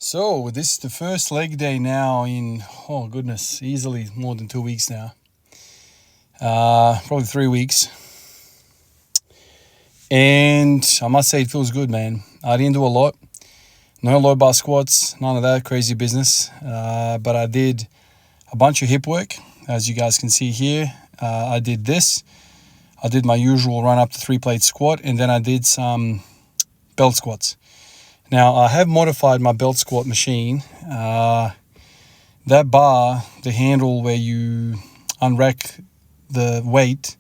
So this is the first leg day now in, oh goodness, easily more than 2 weeks now. Probably 3 weeks. And I must say it feels good, man. I didn't do a lot. No low bar squats, none of that crazy business. But I did a bunch of hip work, as you guys can see here. I did this. I did my usual run up to 3-plate squat, and then I did some belt squats. Now, I have modified my belt squat machine. That bar, the handle where you unrack the weight,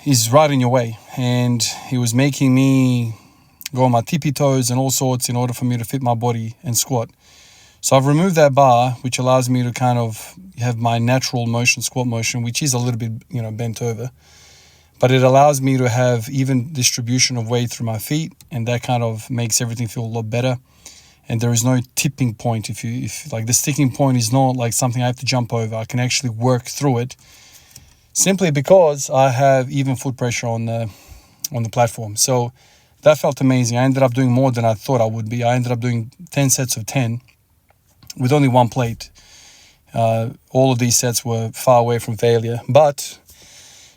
is right in your way. And it was making me go on my tippy toes and all sorts in order for me to fit my body and squat. So I've removed that bar, which allows me to kind of have my natural motion, squat motion, which is a little bit, bent over. But it allows me to have even distribution of weight through my feet, and that kind of makes everything feel a lot better. And there is no tipping point. If like the sticking point is not like something I have to jump over. I can actually work through it simply because I have even foot pressure on the platform. So that felt amazing. I ended up doing more than I thought I would be. I ended up doing 10 sets of 10 with only one plate. All of these sets were far away from failure, but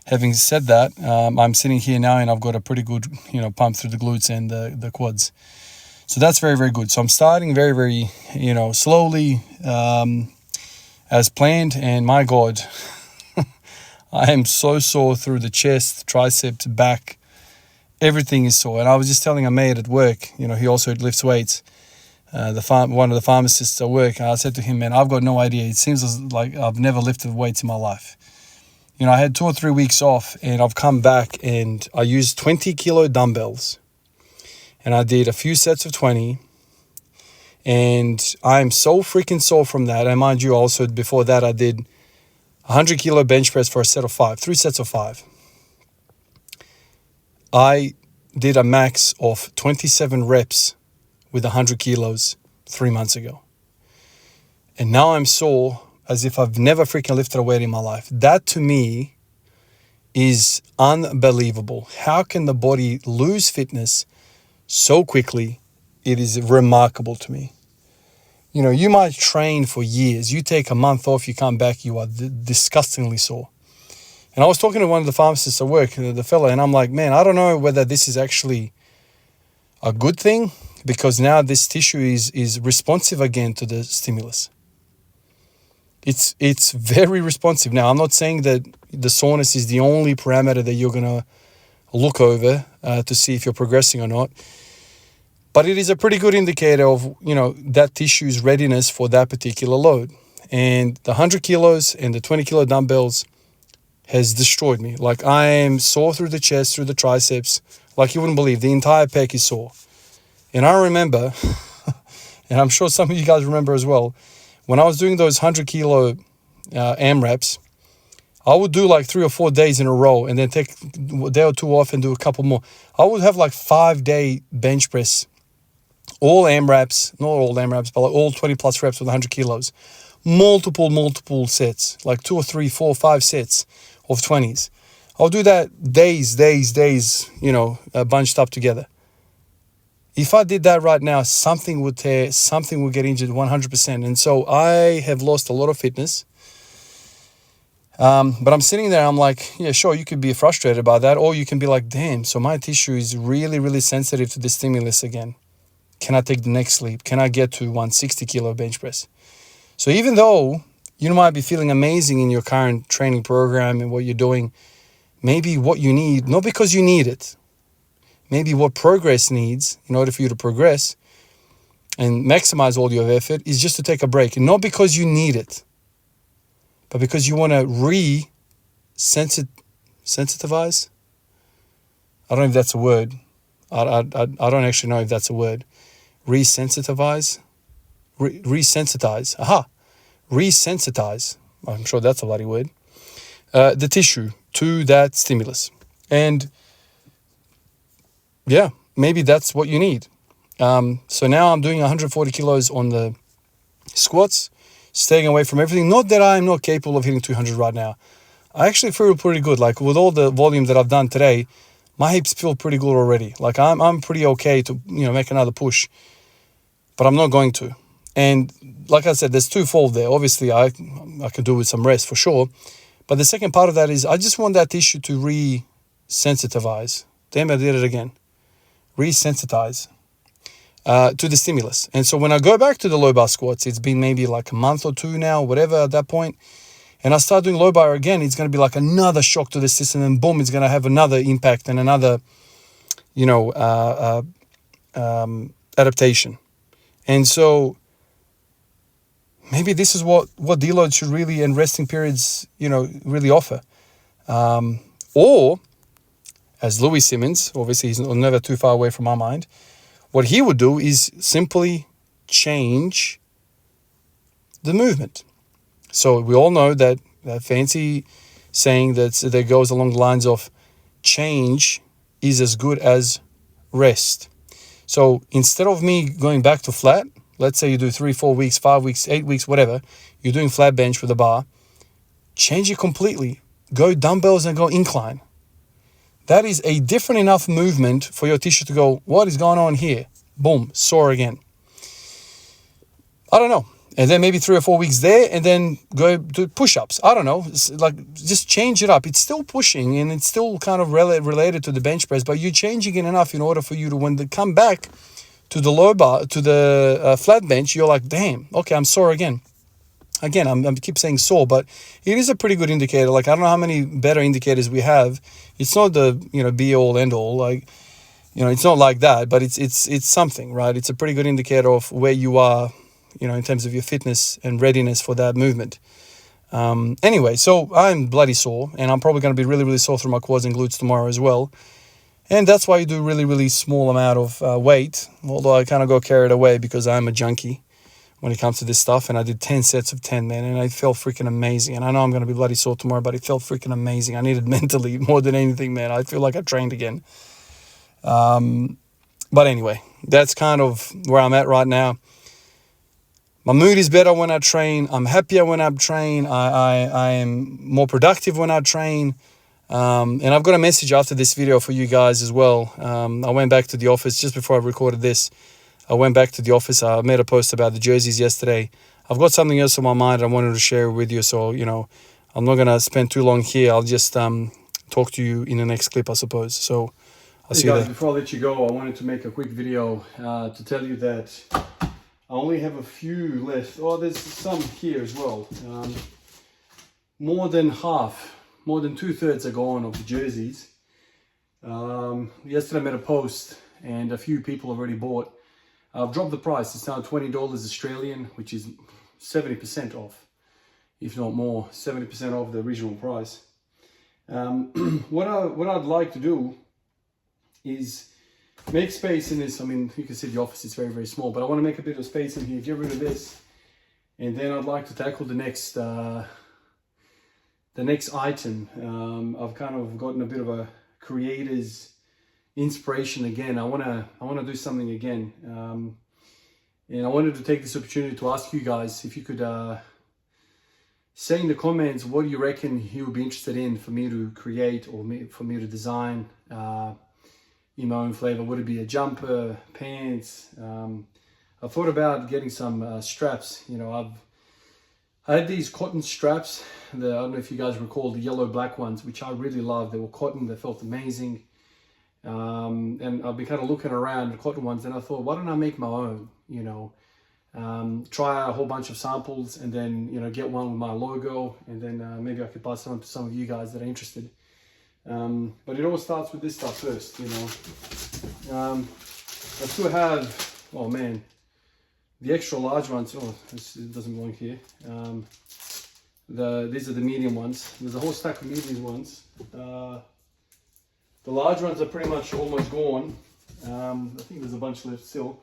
having said that, I'm sitting here now and I've got a pretty good, pump through the glutes and the quads. So that's very, very good. So I'm starting very, very, slowly, as planned. And my God, I am so sore through the chest, triceps, back. Everything is sore. And I was just telling a mate at work, he also lifts weights. One of the pharmacists at work, and I said to him, man, I've got no idea. It seems like I've never lifted weights in my life. I had 2 or 3 weeks off, and I've come back and I used 20-kilo dumbbells. And I did a few sets of 20. And I'm so freaking sore from that. And mind you, also before that, I did 100-kilo bench press for a set of 5, 3 sets of 5. I did a max of 27 reps with 100 kilos 3 months ago. And now I'm sore as if I've never freaking lifted a weight in my life. That to me is unbelievable. How can the body lose fitness so quickly? It is remarkable to me. You might train for years. You take a month off, you come back, you are disgustingly sore. And I was talking to one of the pharmacists at work, the fella, and I'm like, man, I don't know whether this is actually a good thing, because now this tissue is responsive again to the stimulus. It's very responsive. Now, I'm not saying that the soreness is the only parameter that you're going to look over to see if you're progressing or not. But it is a pretty good indicator of, that tissue's readiness for that particular load. And the 100 kilos and the 20-kilo dumbbells has destroyed me. Like, I am sore through the chest, through the triceps. Like you wouldn't believe. The entire pec is sore. And I remember, and I'm sure some of you guys remember as well, when I was doing those 100-kilo AMRAPs, I would do like 3 or 4 days in a row and then take a day or two off and do a couple more. I would have like 5-day bench press, all AMRAPs, not all AMRAPs, but like all 20 plus reps with 100 kilos. Multiple sets, like 2 or 3, 4, 5 sets of 20s. I'll do that days, bunched up together. If I did that right now, something would tear, something would get injured 100%. And so I have lost a lot of fitness. But I'm sitting there, I'm like, yeah, sure, you could be frustrated by that. Or you can be like, damn, so my tissue is really, really sensitive to the stimulus again. Can I take the next leap? Can I get to 160-kilo bench press? So even though you might be feeling amazing in your current training program and what you're doing, maybe what you need, not because you need it, maybe what progress needs in order for you to progress and maximize all your effort is just to take a break. And not because you need it, but because you want to sensitivize. I don't know if that's a word. I don't actually know if that's a word. Resensitize. Resensitize. Aha. Resensitize. I'm sure that's a bloody word. The tissue to that stimulus. And yeah, maybe that's what you need. So now I'm doing 140 kilos on the squats, staying away from everything. Not that I'm not capable of hitting 200 right now. I actually feel pretty good. Like with all the volume that I've done today, my hips feel pretty good already. Like I'm pretty okay to, make another push. but I'm not going to. And like I said, there's twofold there. Obviously, I could do with some rest for sure. But the second part of that is I just want that tissue to re-sensitize. Damn, I did it again. Resensitize to the stimulus. And so when I go back to the low bar squats, it's been maybe like a month or two now, whatever at that point, and I start doing low bar again, it's going to be like another shock to the system, and boom, it's going to have another impact and another, adaptation. And so maybe this is what deload should really, and resting periods, really offer. Or, as Louis Simmons, obviously he's never too far away from my mind, what he would do is simply change the movement. So we all know that fancy saying that goes along the lines of change is as good as rest. So instead of me going back to flat, let's say you do 3, 4 weeks, 5 weeks, 8 weeks, whatever, you're doing flat bench with a bar, change it completely. Go dumbbells and go incline. That is a different enough movement for your tissue to go, what is going on here? Boom, sore again. I don't know. And then maybe 3 or 4 weeks there, and then go do push-ups. I don't know. It's like, just change it up. It's still pushing, and it's still kind of related to the bench press, but you're changing it enough in order for you to, when they come back to the low bar, to the flat bench, you're like, damn, okay, I'm sore again. Again, I keep saying sore, but it is a pretty good indicator. Like, I don't know how many better indicators we have. It's not the, be all end all. Like, it's not like that, but it's something, right? It's a pretty good indicator of where you are, in terms of your fitness and readiness for that movement. Anyway, so I'm bloody sore, and I'm probably going to be really, really sore through my quads and glutes tomorrow as well. And that's why you do really, really small amount of weight, although I kind of go carried away because I'm a junkie when it comes to this stuff. And I did 10 sets of 10, man, and it felt freaking amazing. And I know I'm going to be bloody sore tomorrow, but it felt freaking amazing. I needed mentally more than anything, man. I feel like I trained again. But anyway, that's kind of where I'm at right now. My mood is better when I train. I'm happier when I train. I am more productive when I train. And I've got a message after this video for you guys as well. I went back to the office just before I recorded this. I went back to the office. I made a post about the jerseys yesterday. I've got something else on my mind I wanted to share with you. So, I'm not going to spend too long here. I'll just talk to you in the next clip, I suppose. So I'll see you there. Before I let you go, I wanted to make a quick video to tell you that I only have a few left. Oh, there's some here as well. More than half, more than 2/3 are gone of the jerseys. Yesterday I made a post and a few people already bought. I've dropped the price. It's now $20 Australian, which is 70% off, if not more, 70% off the original price. What I'd like to do is make space in this. I mean, you can see the office is very, very small, but I want to make a bit of space in here, get rid of this, and then I'd like to tackle the next item. I've kind of gotten a bit of a creator's inspiration again. I want to do something again, and I wanted to take this opportunity to ask you guys if you could say in the comments what you reckon you would be interested in for me to create or for me to design in my own flavor. Would it be a jumper, pants? I thought about getting some straps. I had these cotton straps. I don't know if you guys recall the yellow black ones, which I really loved. They were cotton. They felt amazing. And I've been kind of looking around the cotton ones, and I thought, why don't I make my own? Try out a whole bunch of samples, and then get one with my logo, and then maybe I could pass it on to some of you guys that are interested. But it all starts with this stuff first, I still have, oh man, the extra large ones. Oh, it doesn't belong here. These are the medium ones. There's a whole stack of medium ones. The large ones are pretty much almost gone. I think there's a bunch left still.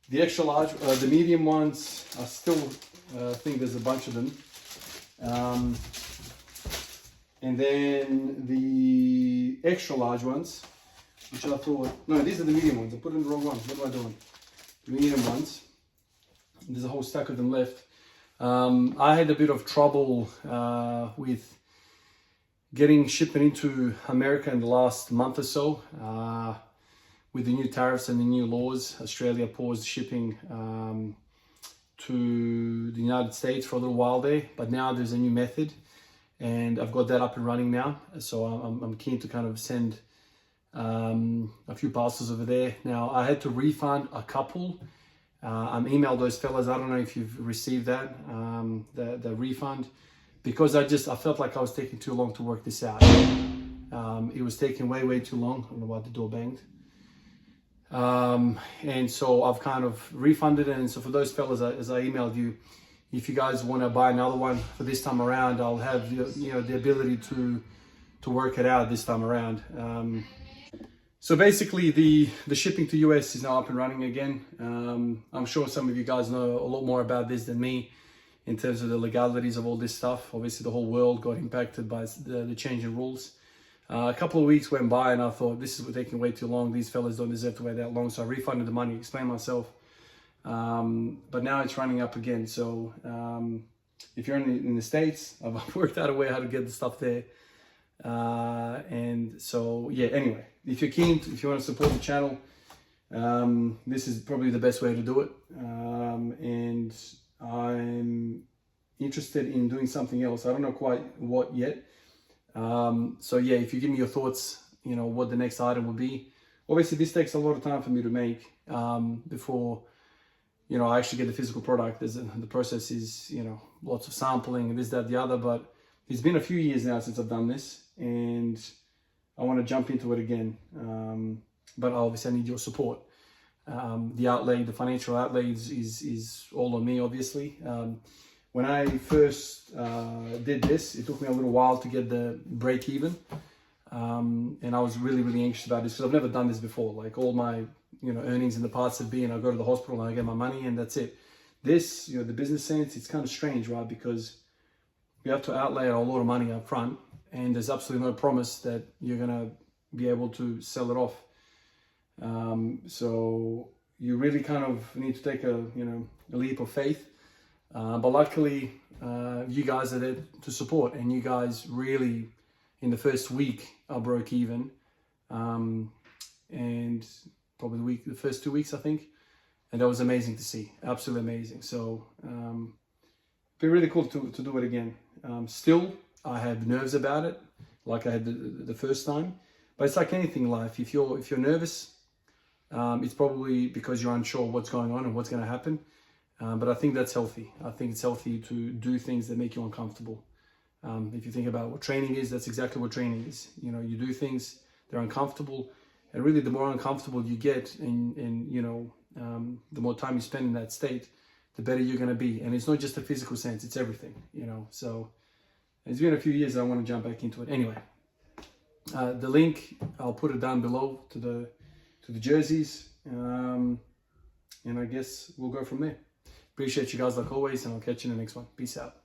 The extra large, the medium ones, I still think there's a bunch of them. And then the extra large ones, which I thought, no, these are the medium ones. I put in the wrong ones. What am I doing? The medium ones. There's a whole stack of them left. I had a bit of trouble with getting shipment into America in the last month or so. with the new tariffs and the new laws, Australia paused shipping to the United States for a little while there, but now there's a new method, and I've got that up and running now. So I'm keen to kind of send a few parcels over there. Now I had to refund a couple. I emailed those fellas. I don't know if you've received that, the refund, because I felt like I was taking too long to work this out. It was taking way too long. I don't know why the door banged. And so I've kind of refunded it. And so for those fellas, as I emailed you, if you guys want to buy another one for this time around, I'll have the ability to work it out this time around. So basically the shipping to US is now up and running again. I'm sure some of you guys know a lot more about this than me in terms of the legalities of all this stuff. Obviously the whole world got impacted by the change in rules. A couple of weeks went by and I thought, this is taking way too long. These fellas don't deserve to wait that long. So I refunded the money, explained myself. But now it's running up again. So if you're in the States, I've worked out a way how to get the stuff there. And so, yeah, anyway, if you're keen, if you want to support the channel, this is probably the best way to do it. And I'm interested in doing something else. I don't know quite what yet. So yeah, if you give me your thoughts, what the next item will be. Obviously this takes a lot of time for me to make, before, I actually get the physical product. The process is, lots of sampling and this, that, the other, but it's been a few years now since I've done this and I want to jump into it again. But obviously I need your support. The outlay, the financial outlay is all on me, obviously. When I first did this, it took me a little while to get the break even. And I was really anxious about this because I've never done this before. Like all my, earnings in the past have been, I go to the hospital and I get my money and that's it. This, the business sense, it's kind of strange, right? Because you have to outlay a lot of money up front and there's absolutely no promise that you're going to be able to sell it off. So you really kind of need to take a leap of faith. But luckily, you guys are there to support, and you guys really, in the first week, I broke even, and probably the first 2 weeks, I think, and that was amazing to see, absolutely amazing. So, it'd be really cool to do it again. Still, I have nerves about it, like I had the first time, but it's like anything in life. If you're nervous, it's probably because you're unsure what's going on and what's going to happen. But I think that's healthy. I think it's healthy to do things that make you uncomfortable. If you think about what training is, that's exactly what training is. You do things, they're uncomfortable. And really, the more uncomfortable you get and the more time you spend in that state, the better you're going to be. And it's not just a physical sense, it's everything, So it's been a few years, I want to jump back into it. Anyway, the link, I'll put it down below to the jerseys. And I guess we'll go from there. Appreciate you guys like always, and I'll catch you in the next one. Peace out.